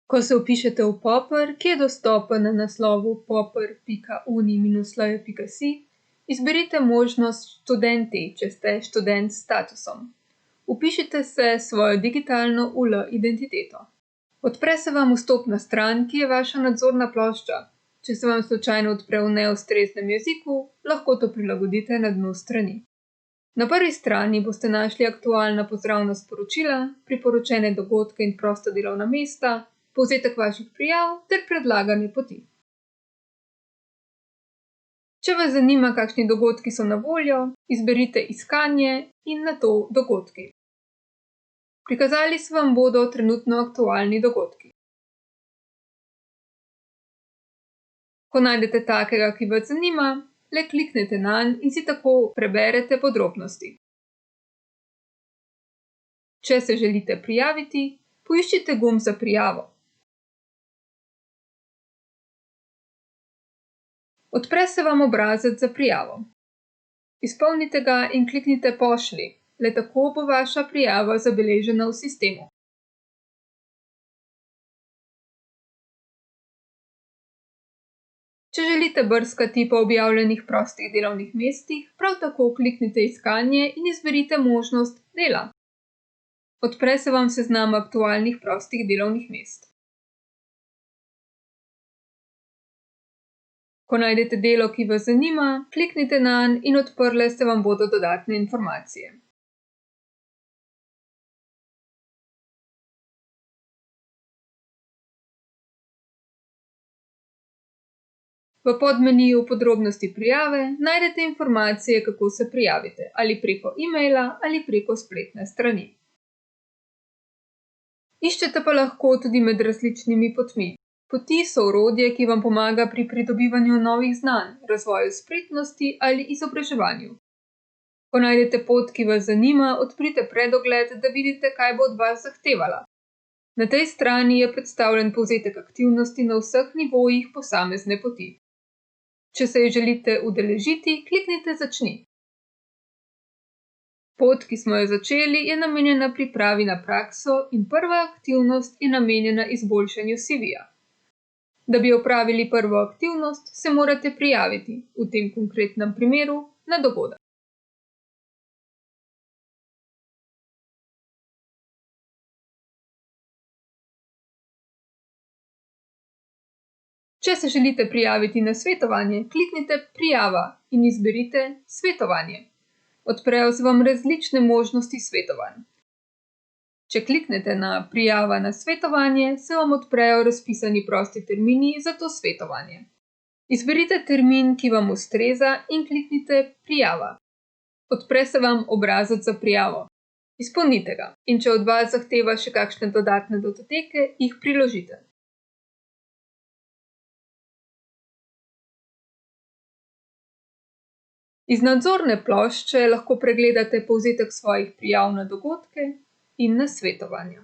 Ko se vpišete v Popper, ki je dostopen na naslovu popper.uni-sloje.si, izberite možnost Študenti, če ste študent s statusom. Vpišite se svojo digitalno UL identiteto. Odpre se vam vstopna stran, ki je vaša nadzorna plošča. Če se vam slučajno odpre v neustreznem jeziku, lahko to prilagodite na dnu strani. Na prvi strani boste našli aktualna pozdravna sporočila, priporočene dogodke in prosta delovna mesta, povzetek vaših prijav ter predlagane poti. Če vas zanima, kakšni dogodki so na voljo, izberite Iskanje in nato Dogodki. Prikazali se vam bodo trenutno aktualni dogodki. Ko najdete takega, ki vas zanima, le kliknete nanj in si tako preberete podrobnosti. Če se želite prijaviti, poiščite gumb za prijavo. Odpre se vam obrazec za prijavo. Izpolnite ga in kliknite Pošlji, le tako bo vaša prijava zabeležena v sistemu. Če želite brskati po objavljenih prostih delovnih mestih, prav tako kliknite Iskanje in izberite možnost Dela. Odpre se vam seznam aktualnih prostih delovnih mest. Ko najdete delo, ki vas zanima, kliknite nanj in odprle se vam bodo dodatne informacije. V podmeniju Podrobnosti prijave najdete informacije, kako se prijavite, ali preko e-maila ali preko spletne strani. Iščete pa lahko tudi med različnimi potmi. Poti so orodje, ki vam pomaga pri pridobivanju novih znanj, razvoju spretnosti ali izobraževanju. Ko najdete pot, ki vas zanima, odprite predogled, da vidite, kaj bo od vas zahtevala. Na tej strani je predstavljen povzetek aktivnosti na vseh nivojih posamezne poti. Če se je želite udeležiti, kliknite Začni. Pot, ki smo jo začeli, je namenjena pripravi na prakso in prva aktivnost je namenjena izboljšanju CV-ja. Da bi opravili prvo aktivnost, se morate prijaviti, v tem konkretnem primeru, na dogodek. Če se želite prijaviti na svetovanje, kliknite Prijava in izberite Svetovanje. Odprejo se vam različne možnosti svetovanj. Če kliknete na Prijava na svetovanje, se vam odprejo razpisani prosti termini za to svetovanje. Izberite termin, ki vam ustreza in kliknite Prijava. Odpre se vam obrazec za prijavo. Izpolnite ga in če od vas zahteva še kakšne dodatne datoteke, jih priložite. Iz nadzorne plošče lahko pregledate povzetek svojih prijav na dogodke in na svetovanja.